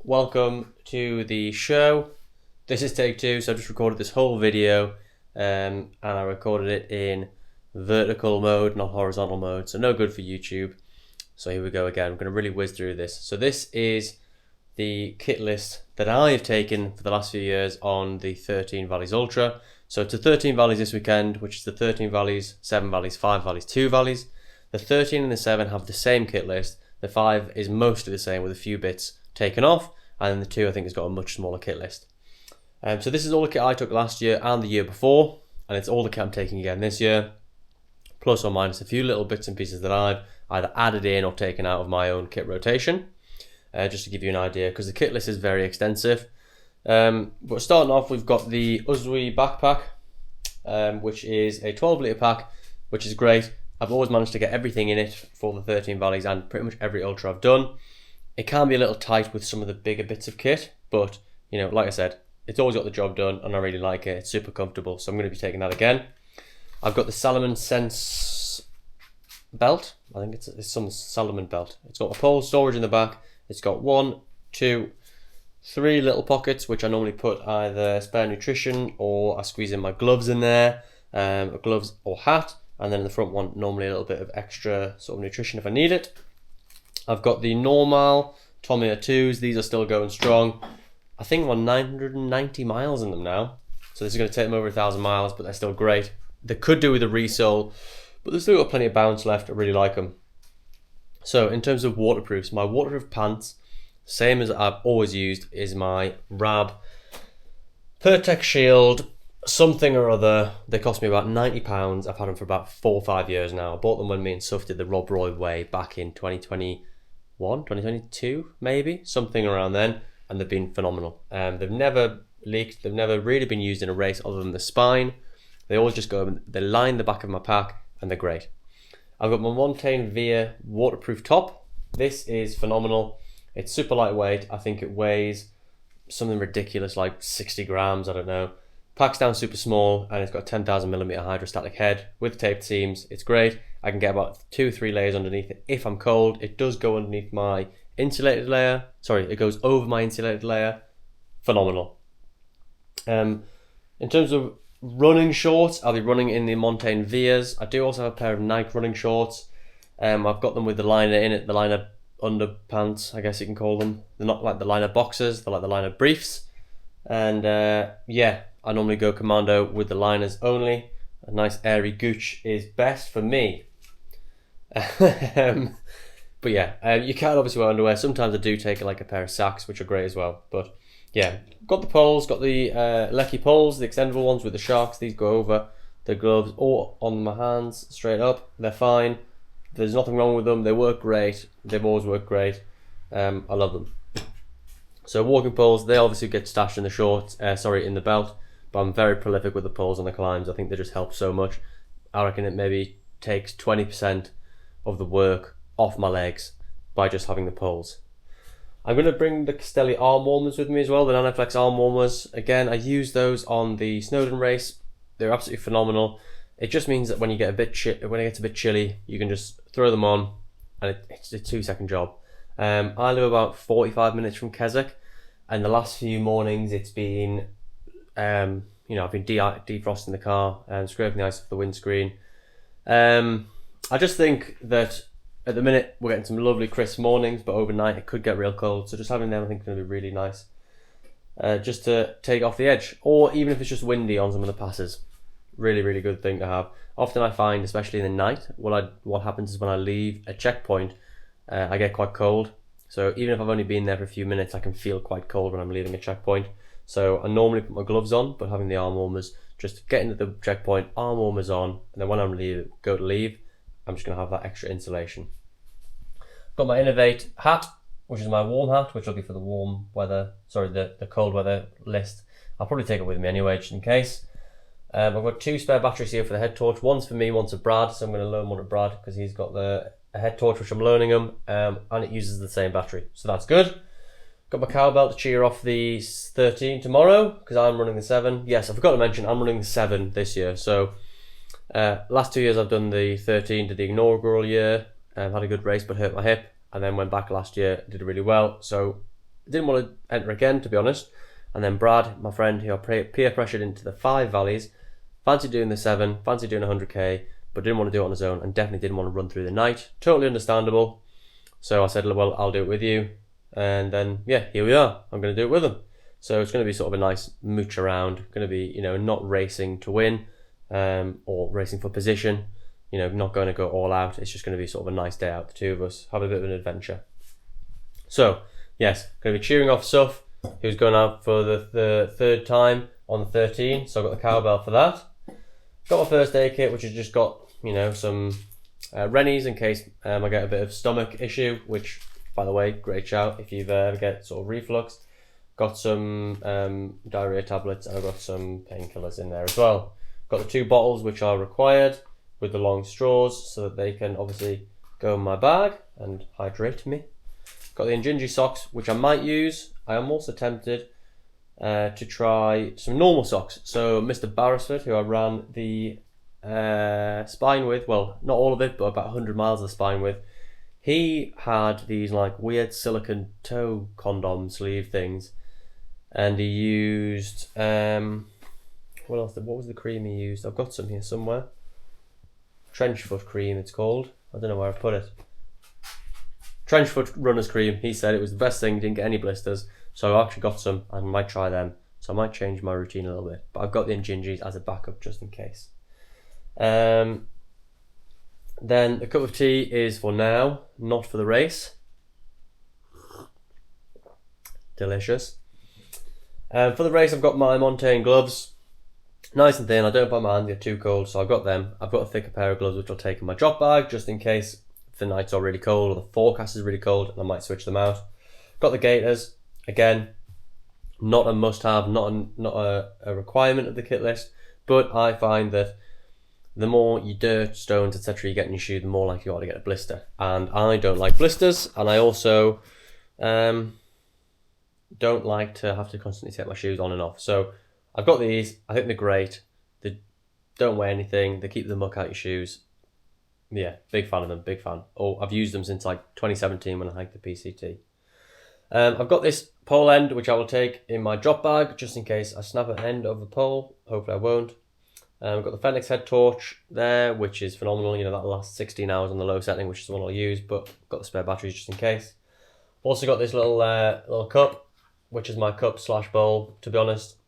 welcome to the show. This is take two, so I just recorded this whole video and I recorded it in vertical mode, not horizontal mode, so no good for YouTube. So here we go again. I'm going to really whiz through this. So this is the kit list that I have taken for the last few years on the 13 Valleys Ultra. So it's the 13 Valleys this weekend, which is the 13 Valleys, 7 Valleys, 5 Valleys, 2 Valleys. The 13 and the 7 have the same kit list. The 5 is mostly the same with a few bits taken off, and then the 2 I think has got a much smaller kit list. So this is all the kit I took last year and the year before, and it's all the kit I'm taking again this year, plus or minus a few little bits and pieces that I've either added in or taken out of my own kit rotation, just to give you an idea, because the kit list is very extensive. But starting off, we've got the Uzwi backpack, which is a 12 litre pack, which is great. I've always managed to get everything in it for the 13 Valleys and pretty much every Ultra I've done. It can be a little tight with some of the bigger bits of kit, but you know, like I said, it's always got the job done and I really like it. It's super comfortable, so I'm going to be taking that again. I've got the Salomon Sense belt. I think it's some Salomon belt. It's got a pole storage in the back. It's got 1, 2, 3 little pockets, which I normally put either spare nutrition or I squeeze in my gloves in there, gloves or hat. And then in the front one, normally a little bit of extra sort of nutrition if I need it. I've got the normal Tommy 2s. These are still going strong. I think I'm on 990 miles in them now. So this is going to take them over 1,000 miles, but they're still great. They could do with a resole, but they've still got plenty of bounce left. I really like them. So in terms of waterproofs, my waterproof pants, same as I've always used, is my Rab Pertex Shield something or other. They cost me about £90. I've had them for about 4 or 5 years now. I bought them when me and Suf did the Rob Roy way back in 2021, 2022 maybe, something around then, and they've been phenomenal. They've never leaked, they've never really been used in a race other than the spine. They always just go, they line the back of my pack and they're great. I've got my Montane Via waterproof top. This is phenomenal. It's super lightweight. I think it weighs something ridiculous like 60 grams, I don't know. Packs down super small, and it's got a 10,000mm hydrostatic head with taped seams. It's great. I can get about 2-3 layers underneath it if I'm cold. It does go underneath my insulated layer. Sorry, it goes over my insulated layer. Phenomenal. In terms of running shorts, I'll be running in the Montane Vias. I do also have a pair of Nike running shorts. I've got them with the liner in it, the liner underpants, I guess you can call them. They're not like the liner boxers, they're like the liner briefs. And yeah, I normally go commando with the liners only. A nice airy gooch is best for me. But yeah, you can obviously wear underwear. Sometimes I do take like a pair of sacks, which are great as well. But yeah, got the poles, got the Lecky poles, the extendable ones with the sharks. These go over the gloves or on my hands straight up. They're fine. There's nothing wrong with them. They work great. They've always worked great. I love them. So walking poles, they obviously get stashed in the shorts, in the belt. But I'm very prolific with the poles on the climbs. I think they just help so much. I reckon it maybe takes 20% of the work off my legs by just having the poles. I'm going to bring the Castelli arm warmers with me as well, the Nanoflex arm warmers. Again, I use those on the Snowdon race. They're absolutely phenomenal. It just means that when it gets a bit chilly, you can just throw them on, and it's a 2-second job. I live about 45 minutes from Keswick, and the last few mornings it's been I've been defrosting the car and scraping the ice off the windscreen. I just think that at the minute we're getting some lovely crisp mornings, but overnight it could get real cold, so just having them I think is going to be really nice, just to take off the edge, or even if it's just windy on some of the passes. Really, really good thing to have. Often I find, especially in the night, what happens is when I leave a checkpoint, I get quite cold. So even if I've only been there for a few minutes, I can feel quite cold when I'm leaving a checkpoint. So I normally put my gloves on, but having the arm warmers, just getting to the checkpoint, arm warmers on, and then when I'm go to leave, I'm just going to have that extra insulation. Got my Innovate hat, which is my warm hat, which will be for the warm weather, the cold weather list. I'll probably take it with me anyway, just in case. I've got 2 spare batteries here for the head torch. One's for me, one's for Brad, so I'm going to loan one to Brad because he's got a head torch which I'm loaning him, and it uses the same battery, so that's good. Got my cowbell to cheer off the 13 tomorrow because I'm running the 7. Yes, I forgot to mention I'm running the 7 this year. So last 2 years I've done the 13 to the inaugural year. Had a good race but hurt my hip, and then went back last year, did really well. So didn't want to enter again, to be honest. And then Brad, my friend, who I peer pressured into the 5 valleys, fancied doing the 7, fancied doing 100k, but didn't want to do it on his own, and definitely didn't want to run through the night. Totally understandable. So I said, well, I'll do it with you. And then, yeah, here we are. I'm going to do it with him. So it's going to be sort of a nice mooch around. Going to be, you know, not racing to win, or racing for position. You know, not going to go all out. It's just going to be sort of a nice day out, the two of us, have a bit of an adventure. So, yes, going to be cheering off Suf, who's going out for the 3rd time on the 13. So I've got the cowbell for that. Got my first aid kit, which has just got, you know, some Rennies in case I get a bit of stomach issue, which, by the way, great shout if you've ever get sort of reflux. Got some diarrhea tablets, and I've got some painkillers in there as well. Got the 2 bottles which are required with the long straws so that they can obviously go in my bag and hydrate me. Got the Injinji socks, which I might use. I am also tempted to try some normal socks. So Mr. Barrisford, who I ran the spine with, well, not all of it, but about 100 miles of the spine with, he had these like weird silicone toe condom sleeve things, and he used what else? What was the cream he used? I've got some here somewhere. Trench foot cream, it's called. I don't know where I put it. Trench foot runner's cream. He said it was the best thing. Didn't get any blisters, so I actually got some. I might try them. So I might change my routine a little bit. But I've got the Injinjis as a backup just in case. Then the cup of tea is for now, not for the race. Delicious. For the race, I've got my Montane gloves. Nice and thin. I don't buy my hands get too cold, so I've got them. I've got a thicker pair of gloves which I'll take in my drop bag just in case the nights are really cold or the forecast is really cold, and I might switch them out. Got the gaiters. Again, not a must-have, not a requirement of the kit list, but I find that the more you dirt, stones, etc. you get in your shoe, the more likely you are to get a blister. And I don't like blisters, and I also don't like to have to constantly take my shoes on and off. So I've got these. I think they're great. They don't weigh anything. They keep the muck out your shoes. Yeah, big fan of them, big fan. Oh, I've used them since like 2017 when I hiked the PCT. I've got this pole end, which I will take in my drop bag, just in case I snap an end of the pole. Hopefully I won't. I've got the Fenix head torch there, which is phenomenal. You know, that'll last 16 hours on the low setting, which is the one I'll use, but I've got the spare batteries just in case. Also got this little cup, which is my cup / bowl. To be honest,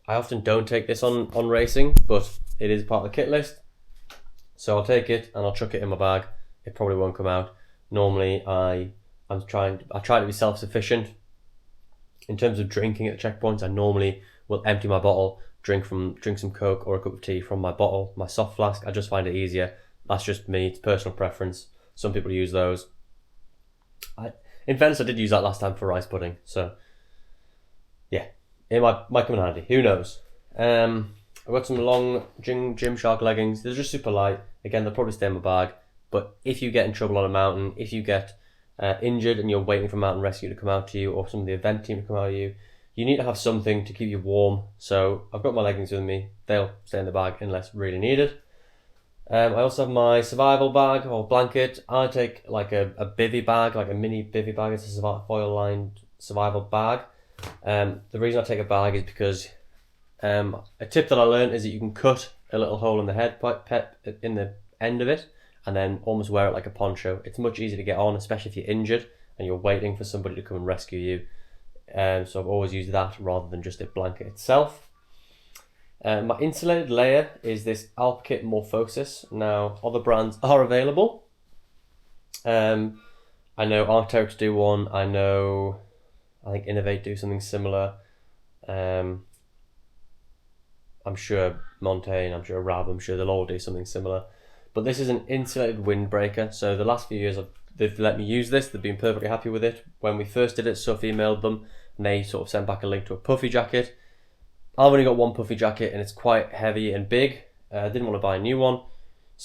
I often don't take this on racing, but it is part of the kit list. So I'll take it and I'll chuck it in my bag. It probably won't come out. Normally I try to be self-sufficient. In terms of drinking at checkpoints, I normally will empty my bottle, drink some Coke or a cup of tea from my bottle, my soft flask. I just find it easier. That's just me, it's personal preference. Some people use those. In fairness, I did use that last time for rice pudding, so yeah, it might come in handy. Who knows? I've got some long Gymshark leggings. They're just super light. Again, they'll probably stay in my bag. But if you get in trouble on a mountain, if you get injured and you're waiting for mountain rescue to come out to you, or some of the event team to come out to you, you need to have something to keep you warm. So I've got my leggings with me. They'll stay in the bag unless really needed. I also have my survival bag or blanket. I take like a bivy bag, like a mini bivy bag. It's a foil lined survival bag. The reason I take a bag is because a tip that I learned is that you can cut a little hole in the head in the end of it and then almost wear it like a poncho. It's much easier to get on, especially if you're injured and you're waiting for somebody to come and rescue you. So I've always used that rather than just a blanket itself. My insulated layer is this Alpkit Morphosis. Now, other brands are available. I know Arc'teryx do one. I think Innovate do something similar. I'm sure Montane, I'm sure Rab, I'm sure they'll all do something similar. But this is an insulated windbreaker. So the last few years they've let me use this. They've been perfectly happy with it. When we first did it, Suf emailed them and they sort of sent back a link to a puffy jacket. I've only got one puffy jacket and it's quite heavy and big. I didn't want to buy a new one.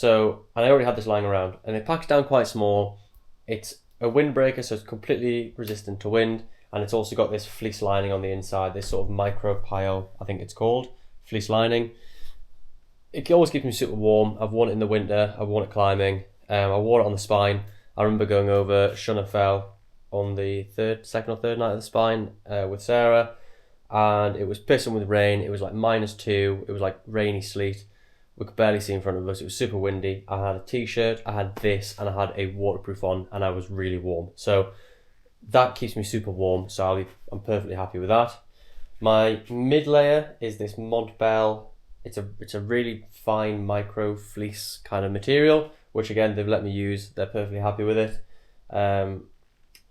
And I already had this lying around and it packs down quite small. It's a windbreaker, so it's completely resistant to wind. And it's also got this fleece lining on the inside, this sort of micro pile, I think it's called, fleece lining. It always keeps me super warm. I've worn it in the winter, I've worn it climbing. I wore it on the spine. I remember going over Shunner Fell on the second or third night of the Spine with Sarah, and it was pissing with rain. It was like -2. It was like rainy sleet. We could barely see in front of us. It was super windy. I had a t-shirt, I had this, and I had a waterproof on, and I was really warm. So that keeps me super warm. So I'm perfectly happy with that. My mid layer is this Montbell. It's a really fine micro fleece kind of material, which again they've let me use. They're perfectly happy with it.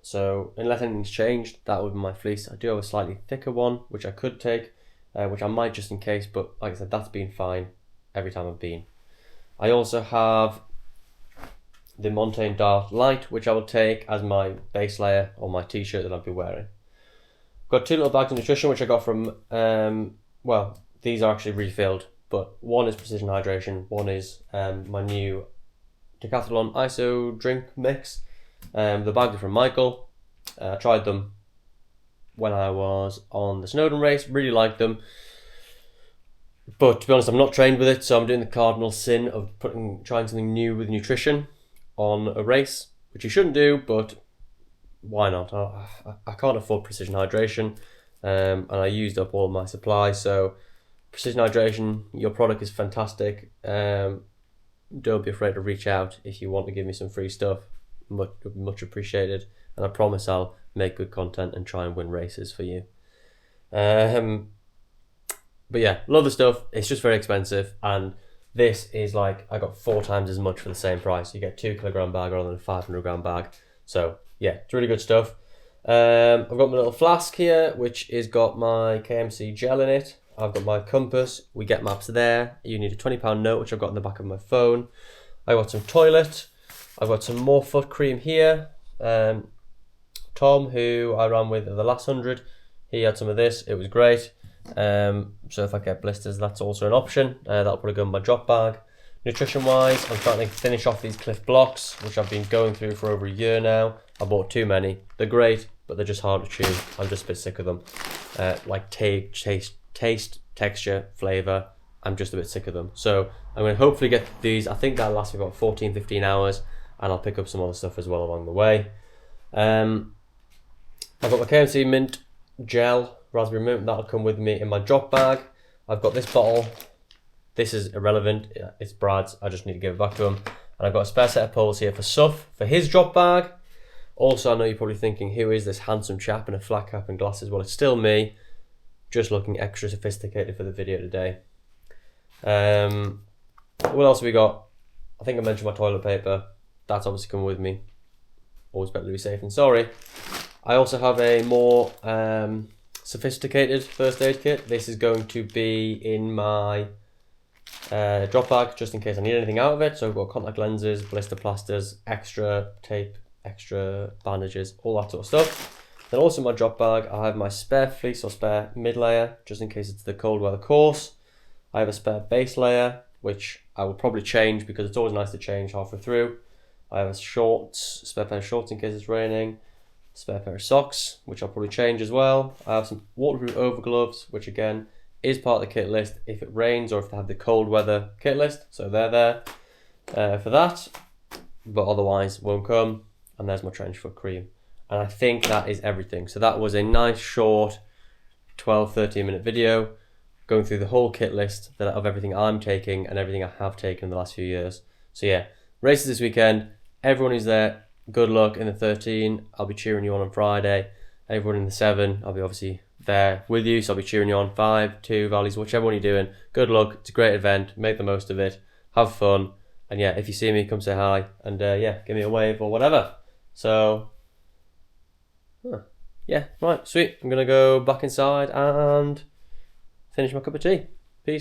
So unless anything's changed, that would be my fleece. I do have a slightly thicker one, which I could take, which I might just in case. But like I said, that's been fine every time I've been. I also have the Montane Dart Light, which I will take as my base layer on my t-shirt that I'll be wearing. Got 2 little bags of nutrition, which I got from, well, these are actually refilled, but one is Precision Hydration, one is my new Decathlon ISO drink mix. The bags are from Michael. I tried them when I was on the Snowdon race, really liked them. But to be honest, I'm not trained with it, so I'm doing the cardinal sin of trying something new with nutrition on a race, which you shouldn't do, but why not? I can't afford Precision Hydration, and I used up all my supply. So Precision Hydration, your product is fantastic. Don't be afraid to reach out if you want to give me some free stuff. Much appreciated, and I promise I'll make good content and try and win races for you. But yeah, love the stuff. It's just very expensive, and this is like I got 4 times as much for the same price. You get 2 kilogram bag rather than a 500 gram bag. So yeah, it's really good stuff. I've got my little flask here, which has got my KMC gel in it. I've got my compass. We get maps there. You need a £20 note, which I've got in the back of my phone. I got some toilet. I've got some more foot cream here. Tom, who I ran with at the last 100, he had some of this. It was great. So if I get blisters, that's also an option. That'll probably go in my drop bag. Nutrition wise, I'm trying to finish off these Cliff Blocks, which I've been going through for over a year now. I bought too many. They're great, but they're just hard to chew. I'm just a bit sick of them. Like taste, texture, flavour, I'm just a bit sick of them. So I'm going to hopefully get these. I think that'll last me about 14-15 hours, and I'll pick up some other stuff as well along the way. I've got my KMC mint gel, raspberry mint. That'll come with me in my drop bag. I've got this bottle. This is irrelevant. It's Brad's. I just need to give it back to him. And I've got a spare set of poles here for Suff for his drop bag. Also, I know you're probably thinking, who is this handsome chap in a flat cap and glasses? Well, it's still me, just looking extra sophisticated for the video today. What else have we got? I think I mentioned my toilet paper. That's obviously coming with me. Always better to be safe than sorry. I also have a more sophisticated first aid kit. This is going to be in my drop bag just in case I need anything out of it. So I've got contact lenses, blister plasters, extra tape, extra bandages, all that sort of stuff. Then also in my drop bag, I have my spare fleece or spare mid layer, just in case it's the cold weather course. I have a spare base layer, which I will probably change because it's always nice to change halfway through. I have a spare pair of shorts in case it's raining, spare pair of socks, which I'll probably change as well. I have some waterproof overgloves, which again is part of the kit list if it rains or if they have the cold weather kit list. So they're there for that, but otherwise won't come. And there's my trench foot cream. And I think that is everything. So that was a nice short 12-13 minute video going through the whole kit list of everything I'm taking and everything I have taken in the last few years. So yeah, races this weekend. Everyone who's there, good luck in the 13. I'll be cheering you on Friday. Everyone in the 7, I'll be obviously there with you. So I'll be cheering you on 5, 2, Valleys, whichever one you're doing. Good luck. It's a great event. Make the most of it. Have fun. And yeah, if you see me, come say hi. And yeah, give me a wave or whatever. So yeah, right, sweet. I'm going to go back inside and finish my cup of tea.